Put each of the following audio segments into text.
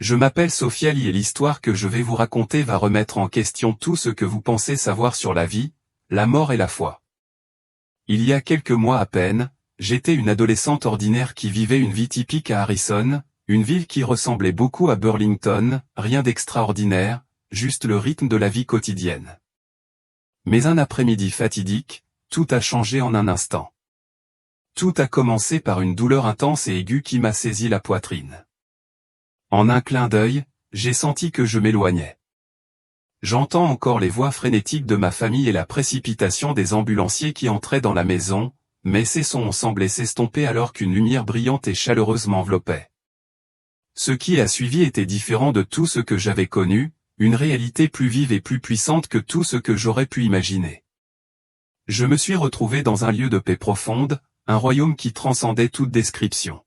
Je m'appelle Sophiali et l'histoire que je vais vous raconter va remettre en question tout ce que vous pensez savoir sur la vie, la mort et la foi. Il y a quelques mois à peine, j'étais une adolescente ordinaire qui vivait une vie typique à Harrison, une ville qui ressemblait beaucoup à Burlington, rien d'extraordinaire, juste le rythme de la vie quotidienne. Mais un après-midi fatidique, tout a changé en un instant. Tout a commencé par une douleur intense et aiguë qui m'a saisi la poitrine. En un clin d'œil, j'ai senti que je m'éloignais. J'entends encore les voix frénétiques de ma famille et la précipitation des ambulanciers qui entraient dans la maison, mais ces sons ont semblé s'estomper alors qu'une lumière brillante et chaleureuse m'enveloppait. Ce qui a suivi était différent de tout ce que j'avais connu, une réalité plus vive et plus puissante que tout ce que j'aurais pu imaginer. Je me suis retrouvé dans un lieu de paix profonde, un royaume qui transcendait toute description.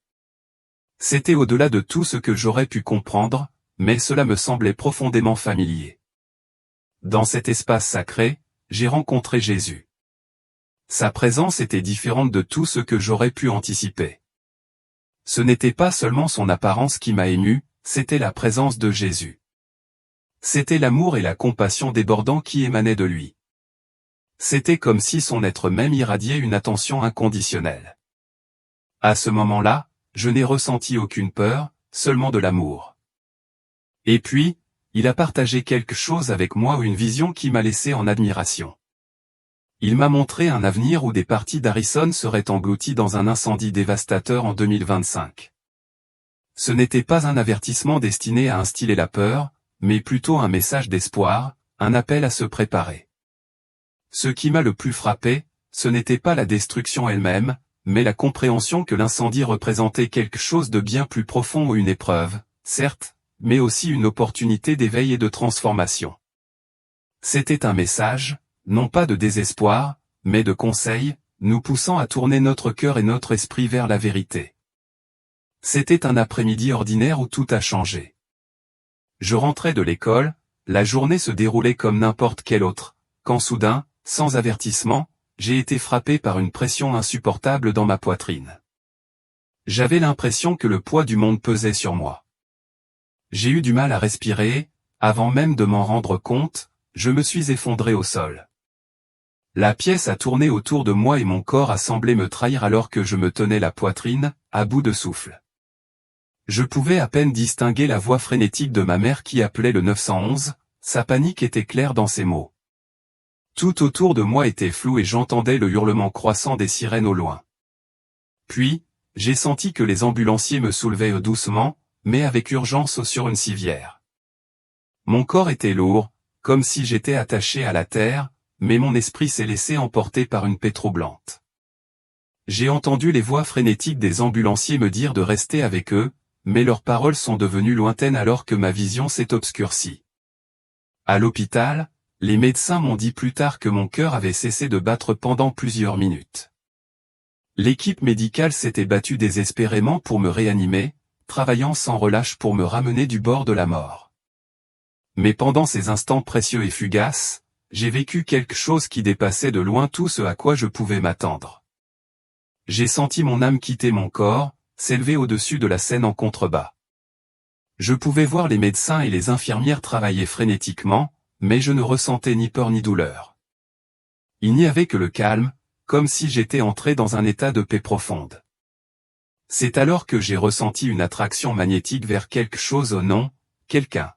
C'était au-delà de tout ce que j'aurais pu comprendre, mais cela me semblait profondément familier. Dans cet espace sacré, j'ai rencontré Jésus. Sa présence était différente de tout ce que j'aurais pu anticiper. Ce n'était pas seulement son apparence qui m'a ému, c'était la présence de Jésus. C'était l'amour et la compassion débordants qui émanaient de lui. C'était comme si son être même irradiait une attention inconditionnelle. À ce moment-là, je n'ai ressenti aucune peur, seulement de l'amour. Et puis, il a partagé quelque chose avec moi ou une vision qui m'a laissé en admiration. Il m'a montré un avenir où des parties d'Harrison seraient englouties dans un incendie dévastateur en 2025. Ce n'était pas un avertissement destiné à instiller la peur, mais plutôt un message d'espoir, un appel à se préparer. Ce qui m'a le plus frappé, ce n'était pas la destruction elle-même, mais la compréhension que l'incendie représentait quelque chose de bien plus profond ou une épreuve, certes, mais aussi une opportunité d'éveil et de transformation. C'était un message, non pas de désespoir, mais de conseil, nous poussant à tourner notre cœur et notre esprit vers la vérité. C'était un après-midi ordinaire où tout a changé. Je rentrais de l'école, la journée se déroulait comme n'importe quelle autre, quand soudain, sans avertissement, j'ai été frappé par une pression insupportable dans ma poitrine. J'avais l'impression que le poids du monde pesait sur moi. J'ai eu du mal à respirer, avant même de m'en rendre compte, je me suis effondré au sol. La pièce a tourné autour de moi et mon corps a semblé me trahir alors que je me tenais la poitrine, à bout de souffle. Je pouvais à peine distinguer la voix frénétique de ma mère qui appelait le 911, sa panique était claire dans ses mots. Tout autour de moi était flou et j'entendais le hurlement croissant des sirènes au loin. Puis, j'ai senti que les ambulanciers me soulevaient doucement, mais avec urgence sur une civière. Mon corps était lourd, comme si j'étais attaché à la terre, mais mon esprit s'est laissé emporter par une paix troublante. J'ai entendu les voix frénétiques des ambulanciers me dire de rester avec eux, mais leurs paroles sont devenues lointaines alors que ma vision s'est obscurcie. À l'hôpital, les médecins m'ont dit plus tard que mon cœur avait cessé de battre pendant plusieurs minutes. L'équipe médicale s'était battue désespérément pour me réanimer, travaillant sans relâche pour me ramener du bord de la mort. Mais pendant ces instants précieux et fugaces, j'ai vécu quelque chose qui dépassait de loin tout ce à quoi je pouvais m'attendre. J'ai senti mon âme quitter mon corps, s'élever au-dessus de la scène en contrebas. Je pouvais voir les médecins et les infirmières travailler frénétiquement, mais je ne ressentais ni peur ni douleur. Il n'y avait que le calme, comme si j'étais entré dans un état de paix profonde. C'est alors que j'ai ressenti une attraction magnétique vers quelque chose au non, quelqu'un.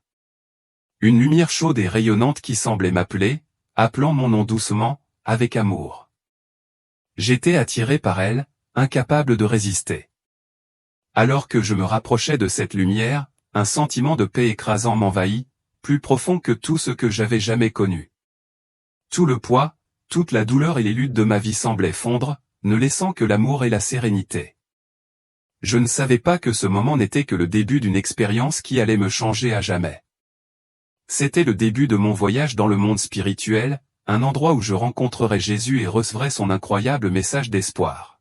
Une lumière chaude et rayonnante qui semblait m'appeler, appelant mon nom doucement, avec amour. J'étais attiré par elle, incapable de résister. Alors que je me rapprochais de cette lumière, un sentiment de paix écrasant m'envahit, plus profond que tout ce que j'avais jamais connu. Tout le poids, toute la douleur et les luttes de ma vie semblaient fondre, ne laissant que l'amour et la sérénité. Je ne savais pas que ce moment n'était que le début d'une expérience qui allait me changer à jamais. C'était le début de mon voyage dans le monde spirituel, un endroit où je rencontrerais Jésus et recevrais son incroyable message d'espoir.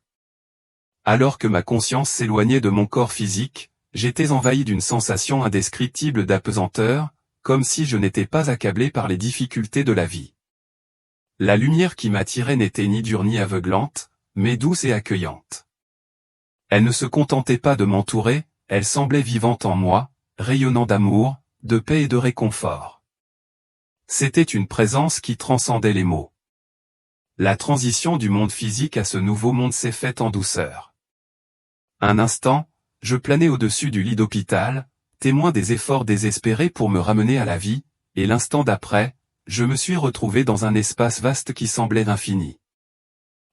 Alors que ma conscience s'éloignait de mon corps physique, j'étais envahi d'une sensation indescriptible d'apesanteur, comme si je n'étais pas accablé par les difficultés de la vie. La lumière qui m'attirait n'était ni dure ni aveuglante, mais douce et accueillante. Elle ne se contentait pas de m'entourer, elle semblait vivante en moi, rayonnant d'amour, de paix et de réconfort. C'était une présence qui transcendait les mots. La transition du monde physique à ce nouveau monde s'est faite en douceur. Un instant, je planais au-dessus du lit d'hôpital, témoin des efforts désespérés pour me ramener à la vie, et l'instant d'après, je me suis retrouvé dans un espace vaste qui semblait infini.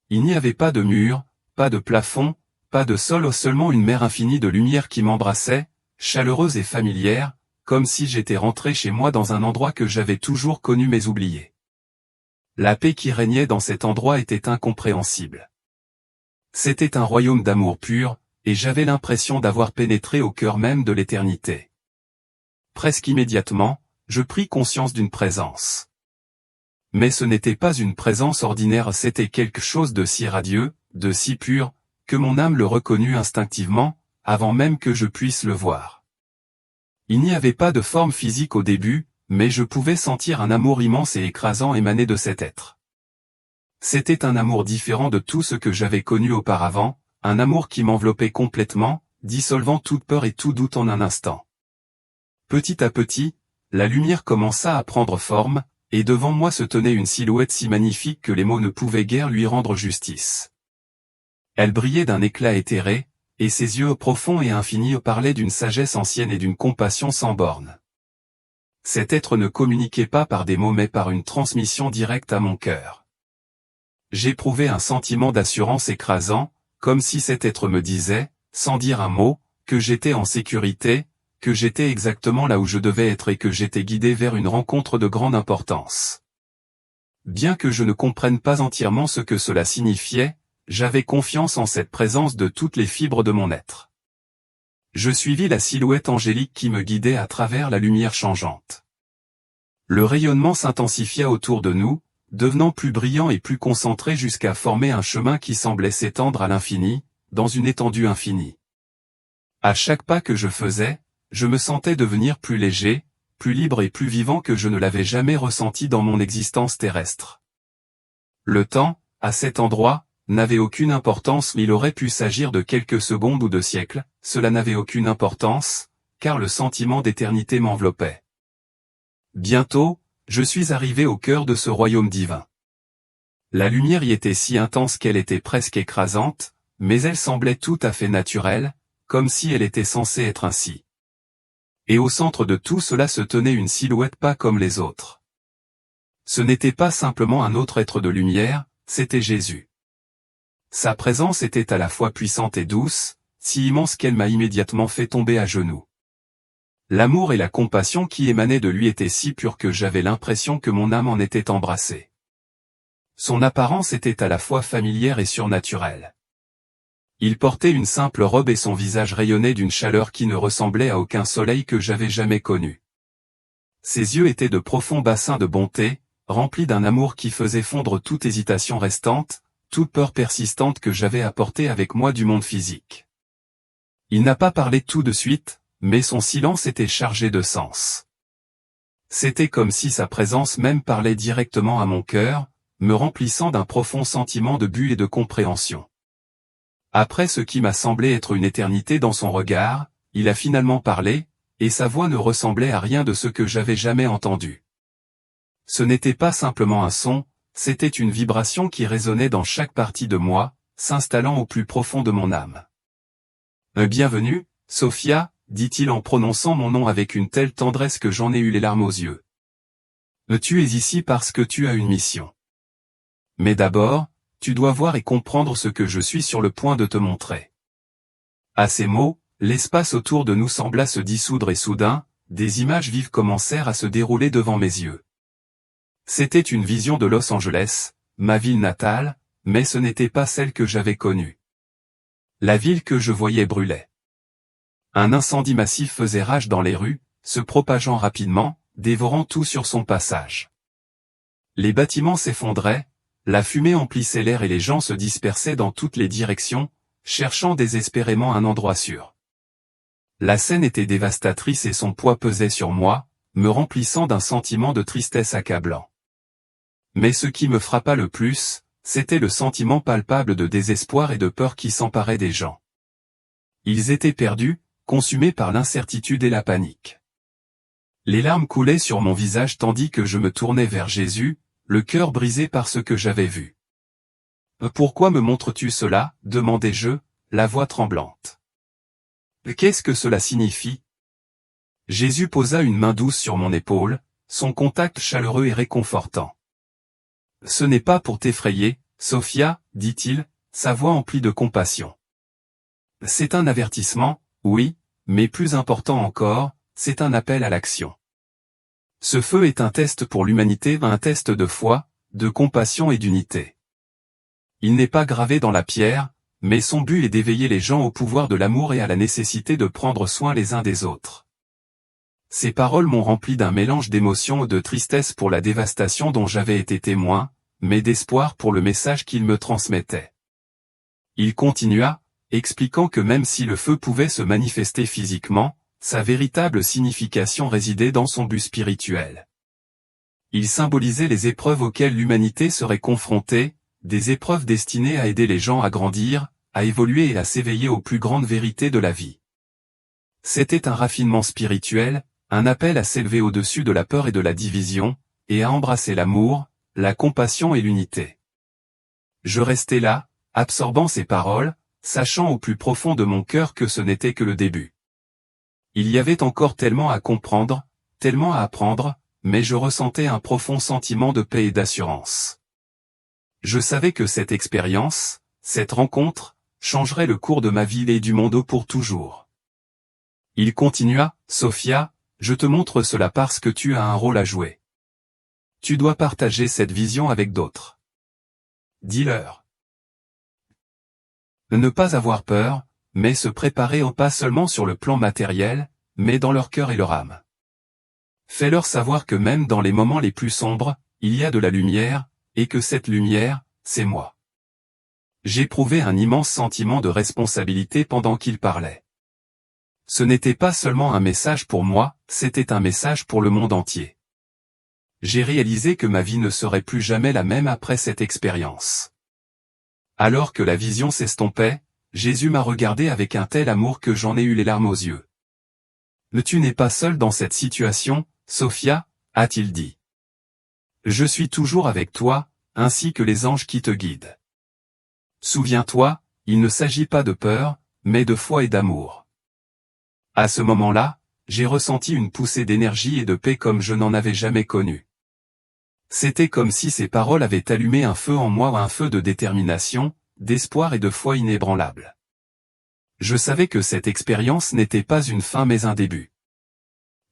Il n'y avait pas de mur, pas de plafond, pas de sol, seulement une mer infinie de lumière qui m'embrassait, chaleureuse et familière, comme si j'étais rentré chez moi dans un endroit que j'avais toujours connu mais oublié. La paix qui régnait dans cet endroit était incompréhensible. C'était un royaume d'amour pur, et j'avais l'impression d'avoir pénétré au cœur même de l'éternité. Presque immédiatement, je pris conscience d'une présence. Mais ce n'était pas une présence ordinaire, c'était quelque chose de si radieux, de si pur, que mon âme le reconnut instinctivement, avant même que je puisse le voir. Il n'y avait pas de forme physique au début, mais je pouvais sentir un amour immense et écrasant émaner de cet être. C'était un amour différent de tout ce que j'avais connu auparavant, un amour qui m'enveloppait complètement, dissolvant toute peur et tout doute en un instant. Petit à petit, la lumière commença à prendre forme, et devant moi se tenait une silhouette si magnifique que les mots ne pouvaient guère lui rendre justice. Elle brillait d'un éclat éthéré, et ses yeux profonds et infinis parlaient d'une sagesse ancienne et d'une compassion sans bornes. Cet être ne communiquait pas par des mots mais par une transmission directe à mon cœur. J'éprouvais un sentiment d'assurance écrasant, comme si cet être me disait, sans dire un mot, que j'étais en sécurité, que j'étais exactement là où je devais être et que j'étais guidé vers une rencontre de grande importance. Bien que je ne comprenne pas entièrement ce que cela signifiait, j'avais confiance en cette présence de toutes les fibres de mon être. Je suivis la silhouette angélique qui me guidait à travers la lumière changeante. Le rayonnement s'intensifia autour de nous, devenant plus brillant et plus concentré jusqu'à former un chemin qui semblait s'étendre à l'infini, dans une étendue infinie. À chaque pas que je faisais, je me sentais devenir plus léger, plus libre et plus vivant que je ne l'avais jamais ressenti dans mon existence terrestre. Le temps, à cet endroit, n'avait aucune importance, mais il aurait pu s'agir de quelques secondes ou de siècles, cela n'avait aucune importance, car le sentiment d'éternité m'enveloppait. Bientôt, je suis arrivé au cœur de ce royaume divin. La lumière y était si intense qu'elle était presque écrasante, mais elle semblait tout à fait naturelle, comme si elle était censée être ainsi. Et au centre de tout cela se tenait une silhouette pas comme les autres. Ce n'était pas simplement un autre être de lumière, c'était Jésus. Sa présence était à la fois puissante et douce, si immense qu'elle m'a immédiatement fait tomber à genoux. L'amour et la compassion qui émanaient de lui étaient si purs que j'avais l'impression que mon âme en était embrassée. Son apparence était à la fois familière et surnaturelle. Il portait une simple robe et son visage rayonnait d'une chaleur qui ne ressemblait à aucun soleil que j'avais jamais connu. Ses yeux étaient de profonds bassins de bonté, remplis d'un amour qui faisait fondre toute hésitation restante, toute peur persistante que j'avais apportée avec moi du monde physique. Il n'a pas parlé tout de suite, mais son silence était chargé de sens. C'était comme si sa présence même parlait directement à mon cœur, me remplissant d'un profond sentiment de but et de compréhension. Après ce qui m'a semblé être une éternité dans son regard, il a finalement parlé, et sa voix ne ressemblait à rien de ce que j'avais jamais entendu. Ce n'était pas simplement un son, c'était une vibration qui résonnait dans chaque partie de moi, s'installant au plus profond de mon âme. Bienvenue, Sophia, dit-il en prononçant mon nom avec une telle tendresse que j'en ai eu les larmes aux yeux. Tu es ici parce que tu as une mission. Mais d'abord, tu dois voir et comprendre ce que je suis sur le point de te montrer. À ces mots, l'espace autour de nous sembla se dissoudre et soudain, des images vives commencèrent à se dérouler devant mes yeux. C'était une vision de Los Angeles, ma ville natale, mais ce n'était pas celle que j'avais connue. La ville que je voyais brûlait. Un incendie massif faisait rage dans les rues, se propageant rapidement, dévorant tout sur son passage. Les bâtiments s'effondraient, la fumée emplissait l'air et les gens se dispersaient dans toutes les directions, cherchant désespérément un endroit sûr. La scène était dévastatrice et son poids pesait sur moi, me remplissant d'un sentiment de tristesse accablant. Mais ce qui me frappa le plus, c'était le sentiment palpable de désespoir et de peur qui s'emparait des gens. Ils étaient perdus, consumé par l'incertitude et la panique. Les larmes coulaient sur mon visage tandis que je me tournais vers Jésus, le cœur brisé par ce que j'avais vu. « Pourquoi me montres-tu cela ?» demandai-je, la voix tremblante. « Qu'est-ce que cela signifie ?» Jésus posa une main douce sur mon épaule, son contact chaleureux et réconfortant. « Ce n'est pas pour t'effrayer, Sophia, dit-il, sa voix emplie de compassion. C'est un avertissement, oui, mais plus important encore, c'est un appel à l'action. Ce feu est un test pour l'humanité, un test de foi, de compassion et d'unité. Il n'est pas gravé dans la pierre, mais son but est d'éveiller les gens au pouvoir de l'amour et à la nécessité de prendre soin les uns des autres. Ces paroles m'ont rempli d'un mélange d'émotions et de tristesse pour la dévastation dont j'avais été témoin, mais d'espoir pour le message qu'il me transmettait. Il continua, expliquant que même si le feu pouvait se manifester physiquement, sa véritable signification résidait dans son but spirituel. Il symbolisait les épreuves auxquelles l'humanité serait confrontée, des épreuves destinées à aider les gens à grandir, à évoluer et à s'éveiller aux plus grandes vérités de la vie. C'était un raffinement spirituel, un appel à s'élever au-dessus de la peur et de la division, et à embrasser l'amour, la compassion et l'unité. Je restais là, absorbant ces paroles, sachant au plus profond de mon cœur que ce n'était que le début. Il y avait encore tellement à comprendre, tellement à apprendre, mais je ressentais un profond sentiment de paix et d'assurance. Je savais que cette expérience, cette rencontre, changerait le cours de ma vie et du monde pour toujours. Il continua, « Sophia, je te montre cela parce que tu as un rôle à jouer. Tu dois partager cette vision avec d'autres. Dis-leur. Ne pas avoir peur, mais se préparer pas seulement sur le plan matériel, mais dans leur cœur et leur âme. Fais-leur savoir que même dans les moments les plus sombres, il y a de la lumière, et que cette lumière, c'est moi. » J'éprouvais un immense sentiment de responsabilité pendant qu'il parlait. Ce n'était pas seulement un message pour moi, c'était un message pour le monde entier. J'ai réalisé que ma vie ne serait plus jamais la même après cette expérience. Alors que la vision s'estompait, Jésus m'a regardé avec un tel amour que j'en ai eu les larmes aux yeux. « Tu n'es pas seul dans cette situation, Sophia, a-t-il dit. Je suis toujours avec toi, ainsi que les anges qui te guident. Souviens-toi, il ne s'agit pas de peur, mais de foi et d'amour. » À ce moment-là, j'ai ressenti une poussée d'énergie et de paix comme je n'en avais jamais connu. C'était comme si ces paroles avaient allumé un feu en moi, un feu de détermination, d'espoir et de foi inébranlable. Je savais que cette expérience n'était pas une fin mais un début.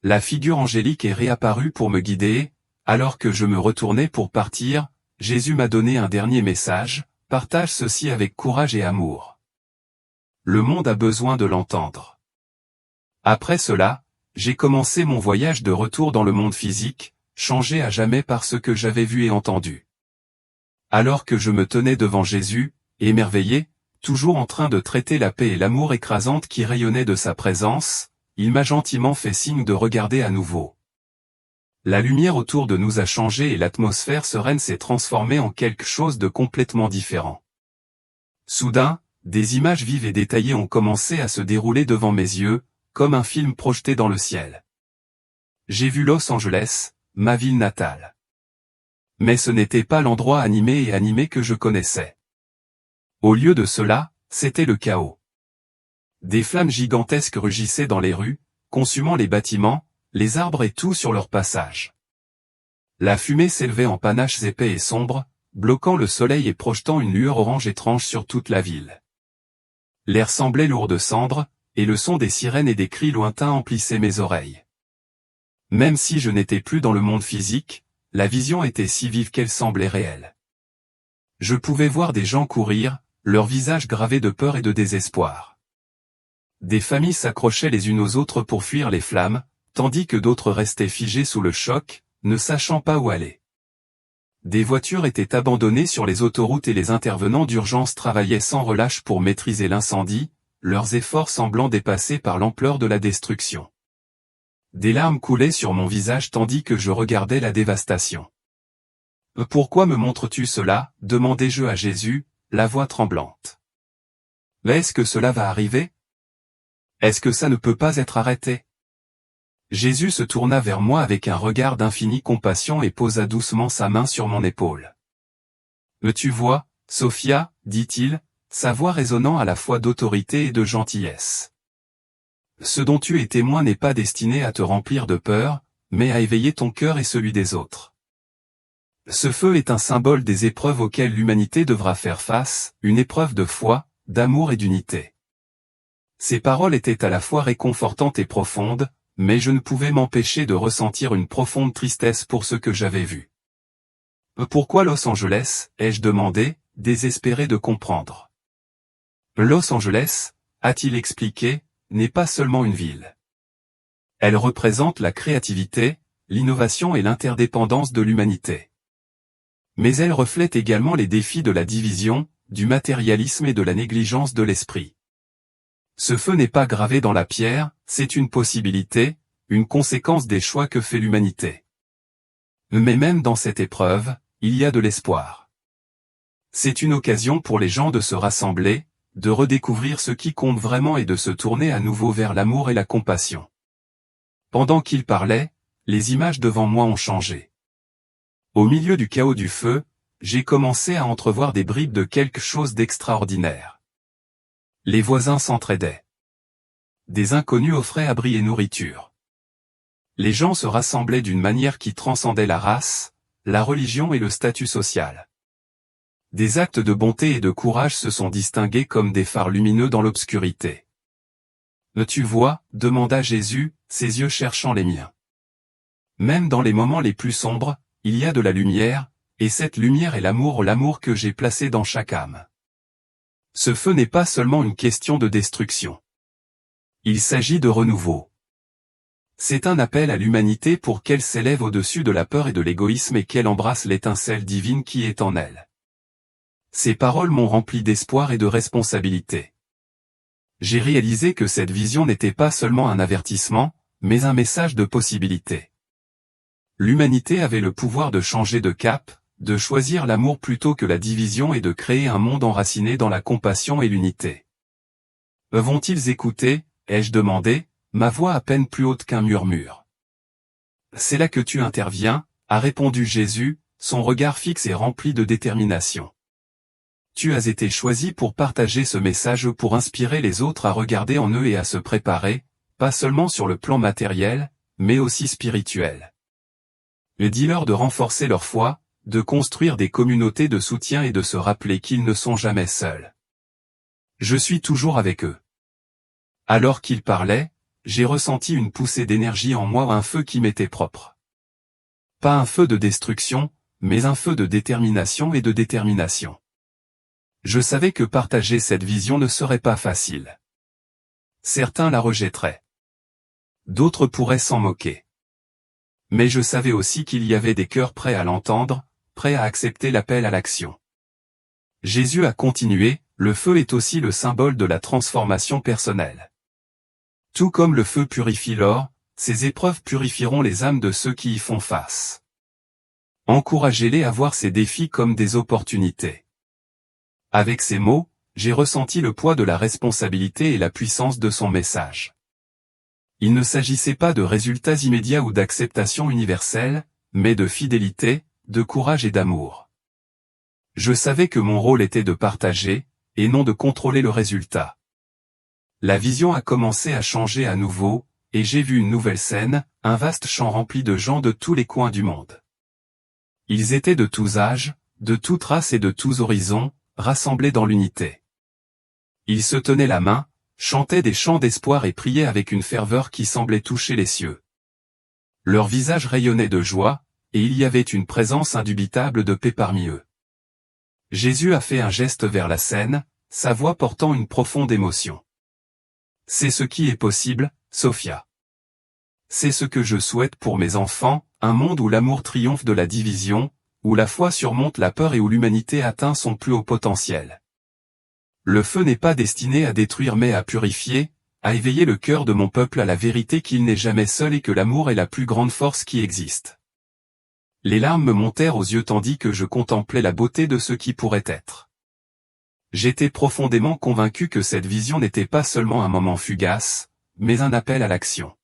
La figure angélique est réapparue pour me guider, alors que je me retournais pour partir, Jésus m'a donné un dernier message, partage ceci avec courage et amour. Le monde a besoin de l'entendre. Après cela, j'ai commencé mon voyage de retour dans le monde physique, changé à jamais par ce que j'avais vu et entendu. Alors que je me tenais devant Jésus, émerveillé, toujours en train de traiter la paix et l'amour écrasante qui rayonnaient de sa présence, il m'a gentiment fait signe de regarder à nouveau. La lumière autour de nous a changé et l'atmosphère sereine s'est transformée en quelque chose de complètement différent. Soudain, des images vives et détaillées ont commencé à se dérouler devant mes yeux, comme un film projeté dans le ciel. J'ai vu Los Angeles, ma ville natale. Mais ce n'était pas l'endroit animé que je connaissais. Au lieu de cela, c'était le chaos. Des flammes gigantesques rugissaient dans les rues, consumant les bâtiments, les arbres et tout sur leur passage. La fumée s'élevait en panaches épais et sombres, bloquant le soleil et projetant une lueur orange étrange sur toute la ville. L'air semblait lourd de cendres, et le son des sirènes et des cris lointains emplissait mes oreilles. Même si je n'étais plus dans le monde physique, la vision était si vive qu'elle semblait réelle. Je pouvais voir des gens courir, leurs visages gravés de peur et de désespoir. Des familles s'accrochaient les unes aux autres pour fuir les flammes, tandis que d'autres restaient figées sous le choc, ne sachant pas où aller. Des voitures étaient abandonnées sur les autoroutes et les intervenants d'urgence travaillaient sans relâche pour maîtriser l'incendie, leurs efforts semblant dépassés par l'ampleur de la destruction. Des larmes coulaient sur mon visage tandis que je regardais la dévastation. « Pourquoi me montres-tu cela ?» demandai-je à Jésus, la voix tremblante. « Est-ce que cela va arriver ?» Est-ce que ça ne peut pas être arrêté? Jésus se tourna vers moi avec un regard d'infinie compassion et posa doucement sa main sur mon épaule. Tu vois, Sophia, dit-il, sa voix résonnant à la fois d'autorité et de gentillesse. Ce dont tu es témoin n'est pas destiné à te remplir de peur, mais à éveiller ton cœur et celui des autres. Ce feu est un symbole des épreuves auxquelles l'humanité devra faire face, une épreuve de foi, d'amour et d'unité. Ces paroles étaient à la fois réconfortantes et profondes, mais je ne pouvais m'empêcher de ressentir une profonde tristesse pour ce que j'avais vu. Pourquoi Los Angeles, ai-je demandé, désespéré de comprendre. Los Angeles, a-t-il expliqué, n'est pas seulement une ville. Elle représente la créativité, l'innovation et l'interdépendance de l'humanité. Mais elle reflète également les défis de la division, du matérialisme et de la négligence de l'esprit. Ce feu n'est pas gravé dans la pierre, c'est une possibilité, une conséquence des choix que fait l'humanité. Mais même dans cette épreuve, il y a de l'espoir. C'est une occasion pour les gens de se rassembler, de redécouvrir ce qui compte vraiment et de se tourner à nouveau vers l'amour et la compassion. Pendant qu'il parlait, les images devant moi ont changé. Au milieu du chaos du feu, j'ai commencé à entrevoir des bribes de quelque chose d'extraordinaire. Les voisins s'entraidaient. Des inconnus offraient abri et nourriture. Les gens se rassemblaient d'une manière qui transcendait la race, la religion et le statut social. Des actes de bonté et de courage se sont distingués comme des phares lumineux dans l'obscurité. Tu vois, demanda Jésus, ses yeux cherchant les miens. Même dans les moments les plus sombres, il y a de la lumière, et cette lumière est l'amour que j'ai placé dans chaque âme. Ce feu n'est pas seulement une question de destruction. Il s'agit de renouveau. C'est un appel à l'humanité pour qu'elle s'élève au-dessus de la peur et de l'égoïsme et qu'elle embrasse l'étincelle divine qui est en elle. Ces paroles m'ont rempli d'espoir et de responsabilité. J'ai réalisé que cette vision n'était pas seulement un avertissement, mais un message de possibilité. L'humanité avait le pouvoir de changer de cap, de choisir l'amour plutôt que la division et de créer un monde enraciné dans la compassion et l'unité. Vont-ils écouter, ai-je demandé, ma voix à peine plus haute qu'un murmure. C'est là que tu interviens, a répondu Jésus, son regard fixe et rempli de détermination. Tu as été choisi pour partager ce message, pour inspirer les autres à regarder en eux et à se préparer, pas seulement sur le plan matériel, mais aussi spirituel. Dis-leur de renforcer leur foi, de construire des communautés de soutien et de se rappeler qu'ils ne sont jamais seuls. Je suis toujours avec eux. Alors qu'il parlait, j'ai ressenti une poussée d'énergie en moi, un feu qui m'était propre. Pas un feu de destruction, mais un feu de détermination et de détermination. Je savais que partager cette vision ne serait pas facile. Certains la rejetteraient. D'autres pourraient s'en moquer. Mais je savais aussi qu'il y avait des cœurs prêts à l'entendre, prêts à accepter l'appel à l'action. Jésus a continué, le feu est aussi le symbole de la transformation personnelle. Tout comme le feu purifie l'or, ces épreuves purifieront les âmes de ceux qui y font face. Encouragez-les à voir ces défis comme des opportunités. Avec ces mots, j'ai ressenti le poids de la responsabilité et la puissance de son message. Il ne s'agissait pas de résultats immédiats ou d'acceptation universelle, mais de fidélité, de courage et d'amour. Je savais que mon rôle était de partager, et non de contrôler le résultat. La vision a commencé à changer à nouveau, et j'ai vu une nouvelle scène, un vaste champ rempli de gens de tous les coins du monde. Ils étaient de tous âges, de toutes races et de tous horizons, rassemblés dans l'unité. Ils se tenaient la main, chantaient des chants d'espoir et priaient avec une ferveur qui semblait toucher les cieux. Leurs visages rayonnaient de joie, et il y avait une présence indubitable de paix parmi eux. Jésus a fait un geste vers la scène, sa voix portant une profonde émotion. C'est ce qui est possible, Sophia. C'est ce que je souhaite pour mes enfants, un monde où l'amour triomphe de la division, où la foi surmonte la peur et où l'humanité atteint son plus haut potentiel. Le feu n'est pas destiné à détruire mais à purifier, à éveiller le cœur de mon peuple à la vérité qu'il n'est jamais seul et que l'amour est la plus grande force qui existe. Les larmes me montèrent aux yeux tandis que je contemplais la beauté de ce qui pourrait être. J'étais profondément convaincu que cette vision n'était pas seulement un moment fugace, mais un appel à l'action.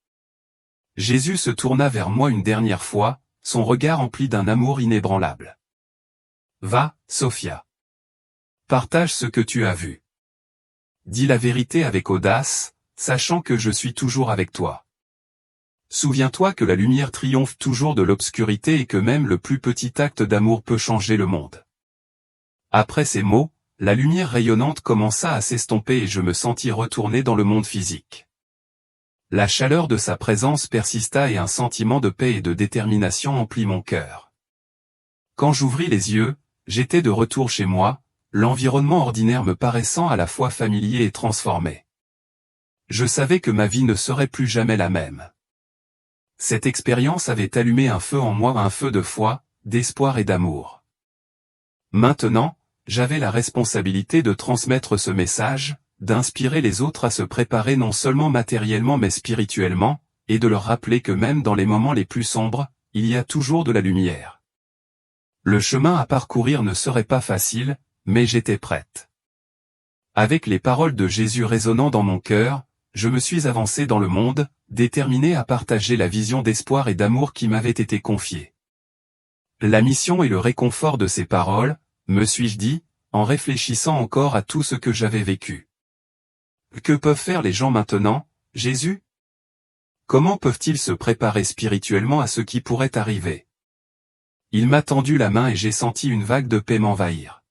Jésus se tourna vers moi une dernière fois, son regard empli d'un amour inébranlable. « Va, Sophia. Partage ce que tu as vu. Dis la vérité avec audace, sachant que je suis toujours avec toi. Souviens-toi que la lumière triomphe toujours de l'obscurité et que même le plus petit acte d'amour peut changer le monde. » Après ces mots, la lumière rayonnante commença à s'estomper et je me sentis retourner dans le monde physique. La chaleur de sa présence persista et un sentiment de paix et de détermination emplit mon cœur. Quand j'ouvris les yeux, j'étais de retour chez moi, l'environnement ordinaire me paraissant à la fois familier et transformé. Je savais que ma vie ne serait plus jamais la même. Cette expérience avait allumé un feu en moi, un feu de foi, d'espoir et d'amour. Maintenant, j'avais la responsabilité de transmettre ce message, d'inspirer les autres à se préparer non seulement matériellement mais spirituellement, et de leur rappeler que même dans les moments les plus sombres, il y a toujours de la lumière. Le chemin à parcourir ne serait pas facile, mais j'étais prête. Avec les paroles de Jésus résonnant dans mon cœur, je me suis avancé dans le monde, déterminé à partager la vision d'espoir et d'amour qui m'avait été confiée. La mission et le réconfort de ces paroles, me suis-je dit, en réfléchissant encore à tout ce que j'avais vécu. Que peuvent faire les gens maintenant, Jésus? Comment peuvent-ils se préparer spirituellement à ce qui pourrait arriver? Il m'a tendu la main et j'ai senti une vague de paix m'envahir.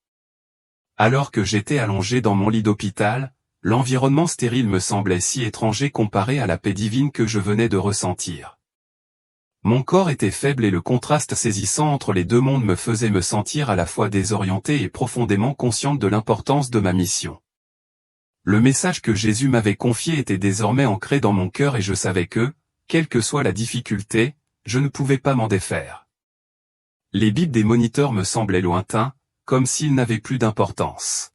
Alors que j'étais allongé dans mon lit d'hôpital, l'environnement stérile me semblait si étranger comparé à la paix divine que je venais de ressentir. Mon corps était faible et le contraste saisissant entre les deux mondes me faisait me sentir à la fois désorienté et profondément consciente de l'importance de ma mission. Le message que Jésus m'avait confié était désormais ancré dans mon cœur et je savais que, quelle que soit la difficulté, je ne pouvais pas m'en défaire. Les bips des moniteurs me semblaient lointains, comme s'ils n'avaient plus d'importance.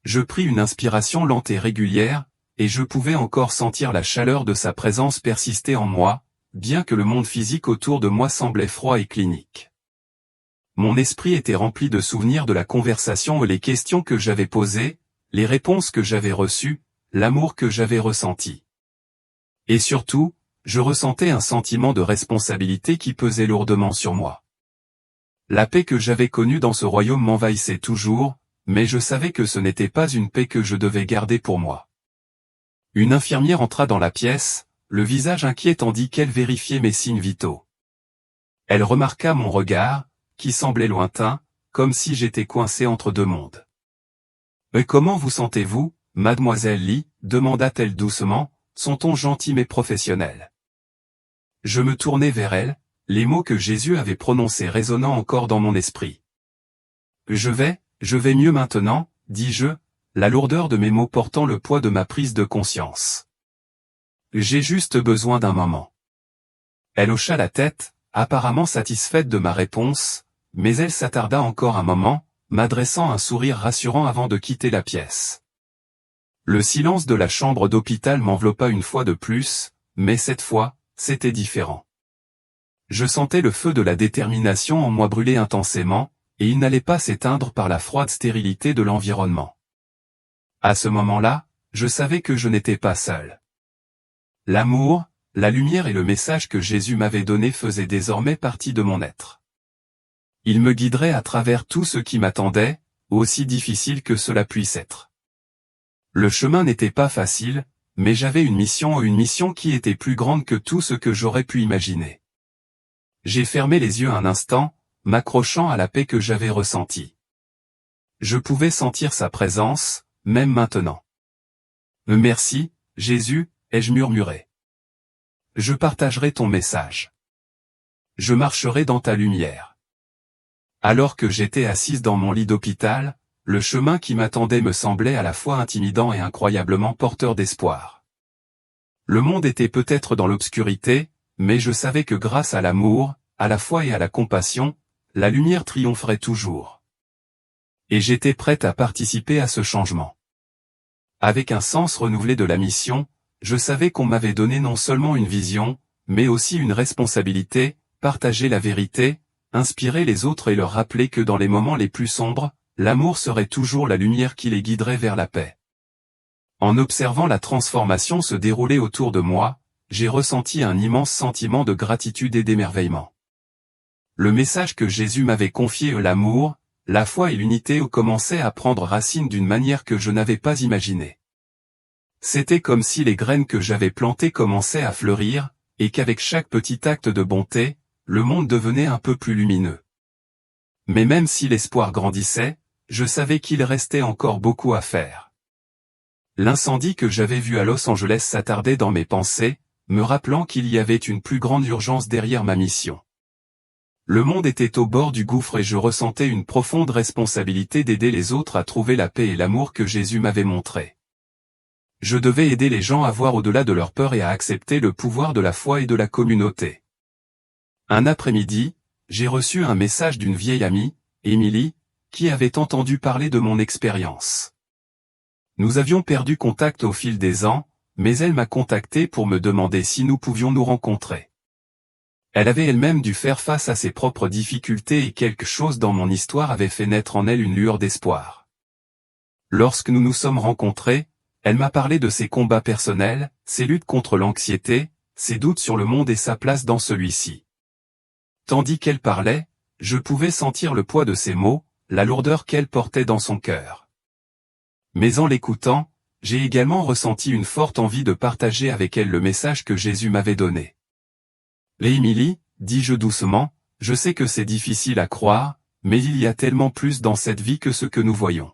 Je pris une inspiration lente et régulière, et je pouvais encore sentir la chaleur de sa présence persister en moi, bien que le monde physique autour de moi semblait froid et clinique. Mon esprit était rempli de souvenirs de la conversation et les questions que j'avais posées, les réponses que j'avais reçues, l'amour que j'avais ressenti. Et surtout, je ressentais un sentiment de responsabilité qui pesait lourdement sur moi. La paix que j'avais connue dans ce royaume m'envahissait toujours, mais je savais que ce n'était pas une paix que je devais garder pour moi. Une infirmière entra dans la pièce, le visage inquiet tandis qu'elle vérifiait mes signes vitaux. Elle remarqua mon regard, qui semblait lointain, comme si j'étais coincé entre deux mondes. « Mais comment vous sentez-vous, mademoiselle Lee ?» demanda-t-elle doucement, son ton gentil mais professionnel. Je me tournai vers elle, les mots que Jésus avait prononcés résonnant encore dans mon esprit. « Je vais mieux maintenant, dis-je, la lourdeur de mes mots portant le poids de ma prise de conscience. J'ai juste besoin d'un moment. » Elle hocha la tête, apparemment satisfaite de ma réponse, mais elle s'attarda encore un moment, m'adressant un sourire rassurant avant de quitter la pièce. Le silence de la chambre d'hôpital m'enveloppa une fois de plus, mais cette fois, c'était différent. Je sentais le feu de la détermination en moi brûler intensément, et il n'allait pas s'éteindre par la froide stérilité de l'environnement. À ce moment-là, je savais que je n'étais pas seul. L'amour, la lumière et le message que Jésus m'avait donné faisaient désormais partie de mon être. Il me guiderait à travers tout ce qui m'attendait, aussi difficile que cela puisse être. Le chemin n'était pas facile, mais j'avais une mission qui était plus grande que tout ce que j'aurais pu imaginer. J'ai fermé les yeux un instant, m'accrochant à la paix que j'avais ressentie. Je pouvais sentir sa présence, même maintenant. « Merci, Jésus », ai-je murmuré. « Je partagerai ton message. Je marcherai dans ta lumière. » Alors que j'étais assise dans mon lit d'hôpital, le chemin qui m'attendait me semblait à la fois intimidant et incroyablement porteur d'espoir. Le monde était peut-être dans l'obscurité, mais je savais que grâce à l'amour, à la foi et à la compassion, la lumière triompherait toujours. Et j'étais prête à participer à ce changement. Avec un sens renouvelé de la mission, je savais qu'on m'avait donné non seulement une vision, mais aussi une responsabilité, partager la vérité, inspirer les autres et leur rappeler que dans les moments les plus sombres, l'amour serait toujours la lumière qui les guiderait vers la paix. En observant la transformation se dérouler autour de moi, j'ai ressenti un immense sentiment de gratitude et d'émerveillement. Le message que Jésus m'avait confié, l'amour, la foi et l'unité commençaient à prendre racine d'une manière que je n'avais pas imaginée. C'était comme si les graines que j'avais plantées commençaient à fleurir, et qu'avec chaque petit acte de bonté, le monde devenait un peu plus lumineux. Mais même si l'espoir grandissait, je savais qu'il restait encore beaucoup à faire. L'incendie que j'avais vu à Los Angeles s'attardait dans mes pensées, me rappelant qu'il y avait une plus grande urgence derrière ma mission. Le monde était au bord du gouffre et je ressentais une profonde responsabilité d'aider les autres à trouver la paix et l'amour que Jésus m'avait montré. Je devais aider les gens à voir au-delà de leur peur et à accepter le pouvoir de la foi et de la communauté. Un après-midi, j'ai reçu un message d'une vieille amie, Émilie, qui avait entendu parler de mon expérience. Nous avions perdu contact au fil des ans, mais elle m'a contacté pour me demander si nous pouvions nous rencontrer. Elle avait elle-même dû faire face à ses propres difficultés et quelque chose dans mon histoire avait fait naître en elle une lueur d'espoir. Lorsque nous nous sommes rencontrés, elle m'a parlé de ses combats personnels, ses luttes contre l'anxiété, ses doutes sur le monde et sa place dans celui-ci. Tandis qu'elle parlait, je pouvais sentir le poids de ses mots, la lourdeur qu'elle portait dans son cœur. Mais en l'écoutant, j'ai également ressenti une forte envie de partager avec elle le message que Jésus m'avait donné. « Émilie, dis-je doucement, je sais que c'est difficile à croire, mais il y a tellement plus dans cette vie que ce que nous voyons.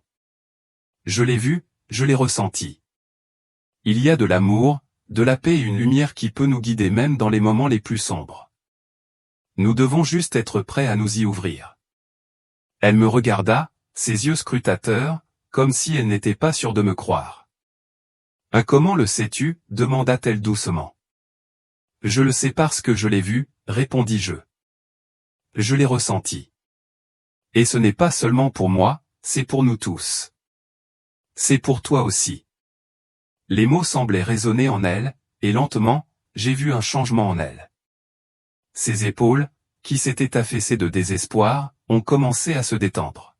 Je l'ai vu, je l'ai ressenti. Il y a de l'amour, de la paix et une lumière qui peut nous guider même dans les moments les plus sombres. Nous devons juste être prêts à nous y ouvrir. » Elle me regarda, ses yeux scrutateurs, comme si elle n'était pas sûre de me croire. « Comment le sais-tu » demanda-t-elle doucement. « Je le sais parce que je l'ai vu, répondis-je. Je l'ai ressenti. Et ce n'est pas seulement pour moi, c'est pour nous tous. C'est pour toi aussi. » Les mots semblaient résonner en elle, et lentement, j'ai vu un changement en elle. Ses épaules, qui s'étaient affaissées de désespoir, ont commencé à se détendre.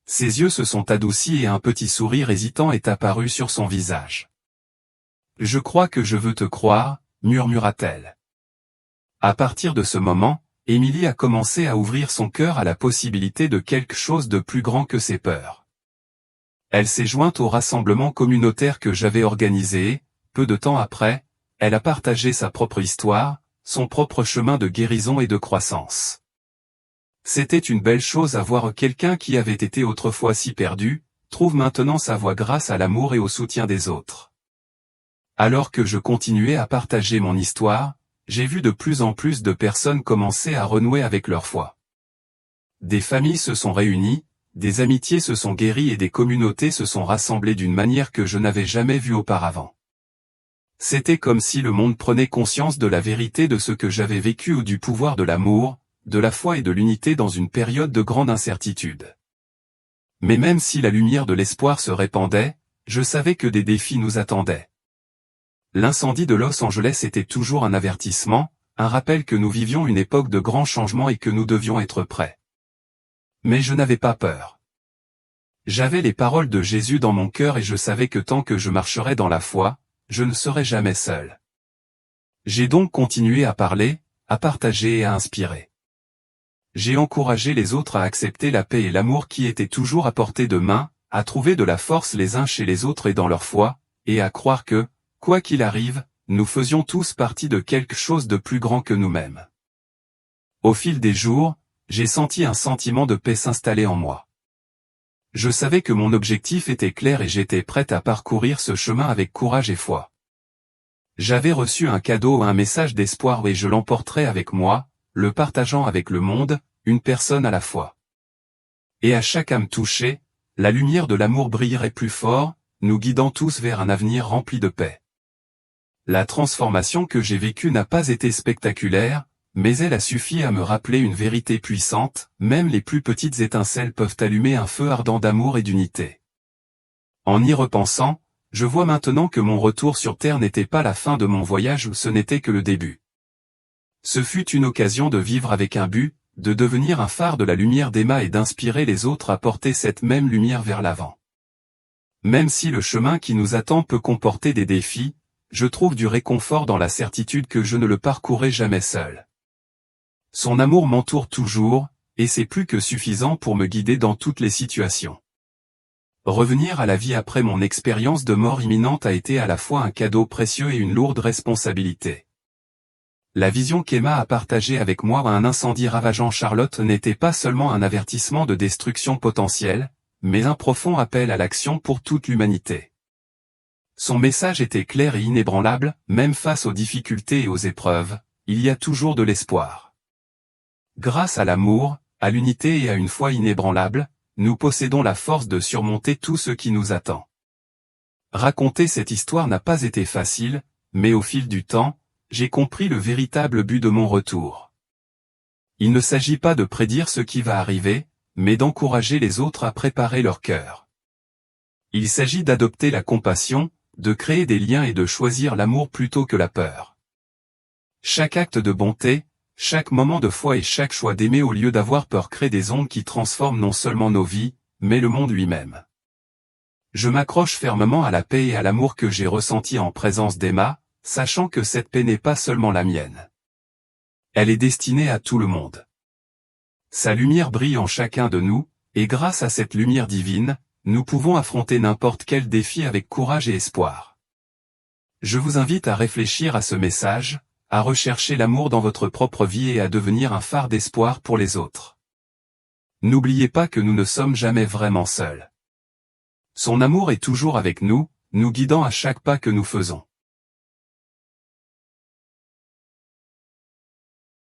Ses yeux se sont adoucis et un petit sourire hésitant est apparu sur son visage. « Je crois que je veux te croire, » murmura-t-elle. À partir de ce moment, Émilie a commencé à ouvrir son cœur à la possibilité de quelque chose de plus grand que ses peurs. Elle s'est jointe au rassemblement communautaire que j'avais organisé et, peu de temps après, elle a partagé sa propre histoire, son propre chemin de guérison et de croissance. C'était une belle chose à voir quelqu'un qui avait été autrefois si perdu, trouve maintenant sa voie grâce à l'amour et au soutien des autres. Alors que je continuais à partager mon histoire, j'ai vu de plus en plus de personnes commencer à renouer avec leur foi. Des familles se sont réunies, des amitiés se sont guéries et des communautés se sont rassemblées d'une manière que je n'avais jamais vue auparavant. C'était comme si le monde prenait conscience de la vérité de ce que j'avais vécu ou du pouvoir de l'amour, de la foi et de l'unité dans une période de grande incertitude. Mais même si la lumière de l'espoir se répandait, je savais que des défis nous attendaient. L'incendie de Los Angeles était toujours un avertissement, un rappel que nous vivions une époque de grands changements et que nous devions être prêts. Mais je n'avais pas peur. J'avais les paroles de Jésus dans mon cœur et je savais que tant que je marcherais dans la foi, je ne serais jamais seul. J'ai donc continué à parler, à partager et à inspirer. J'ai encouragé les autres à accepter la paix et l'amour qui étaient toujours à portée de main, à trouver de la force les uns chez les autres et dans leur foi, et à croire que, quoi qu'il arrive, nous faisions tous partie de quelque chose de plus grand que nous-mêmes. Au fil des jours, j'ai senti un sentiment de paix s'installer en moi. Je savais que mon objectif était clair et j'étais prête à parcourir ce chemin avec courage et foi. J'avais reçu un cadeau, un message d'espoir et je l'emporterais avec moi, le partageant avec le monde, une personne à la fois. Et à chaque âme touchée, la lumière de l'amour brillerait plus fort, nous guidant tous vers un avenir rempli de paix. La transformation que j'ai vécue n'a pas été spectaculaire, mais elle a suffi à me rappeler une vérité puissante, même les plus petites étincelles peuvent allumer un feu ardent d'amour et d'unité. En y repensant, je vois maintenant que mon retour sur Terre n'était pas la fin de mon voyage ou ce n'était que le début. Ce fut une occasion de vivre avec un but, de devenir un phare de la lumière d'Emma et d'inspirer les autres à porter cette même lumière vers l'avant. Même si le chemin qui nous attend peut comporter des défis, je trouve du réconfort dans la certitude que je ne le parcourrai jamais seul. Son amour m'entoure toujours, et c'est plus que suffisant pour me guider dans toutes les situations. Revenir à la vie après mon expérience de mort imminente a été à la fois un cadeau précieux et une lourde responsabilité. La vision qu'Emma a partagée avec moi à un incendie ravageant Charlotte n'était pas seulement un avertissement de destruction potentielle, mais un profond appel à l'action pour toute l'humanité. Son message était clair et inébranlable, même face aux difficultés et aux épreuves, il y a toujours de l'espoir. Grâce à l'amour, à l'unité et à une foi inébranlable, nous possédons la force de surmonter tout ce qui nous attend. Raconter cette histoire n'a pas été facile, mais au fil du temps, j'ai compris le véritable but de mon retour. Il ne s'agit pas de prédire ce qui va arriver, mais d'encourager les autres à préparer leur cœur. Il s'agit d'adopter la compassion, de créer des liens et de choisir l'amour plutôt que la peur. Chaque acte de bonté, chaque moment de foi et chaque choix d'aimer au lieu d'avoir peur crée des ondes qui transforment non seulement nos vies, mais le monde lui-même. Je m'accroche fermement à la paix et à l'amour que j'ai ressenti en présence d'Emma, sachant que cette paix n'est pas seulement la mienne. Elle est destinée à tout le monde. Sa lumière brille en chacun de nous, et grâce à cette lumière divine, nous pouvons affronter n'importe quel défi avec courage et espoir. Je vous invite à réfléchir à ce message, à rechercher l'amour dans votre propre vie et à devenir un phare d'espoir pour les autres. N'oubliez pas que nous ne sommes jamais vraiment seuls. Son amour est toujours avec nous, nous guidant à chaque pas que nous faisons.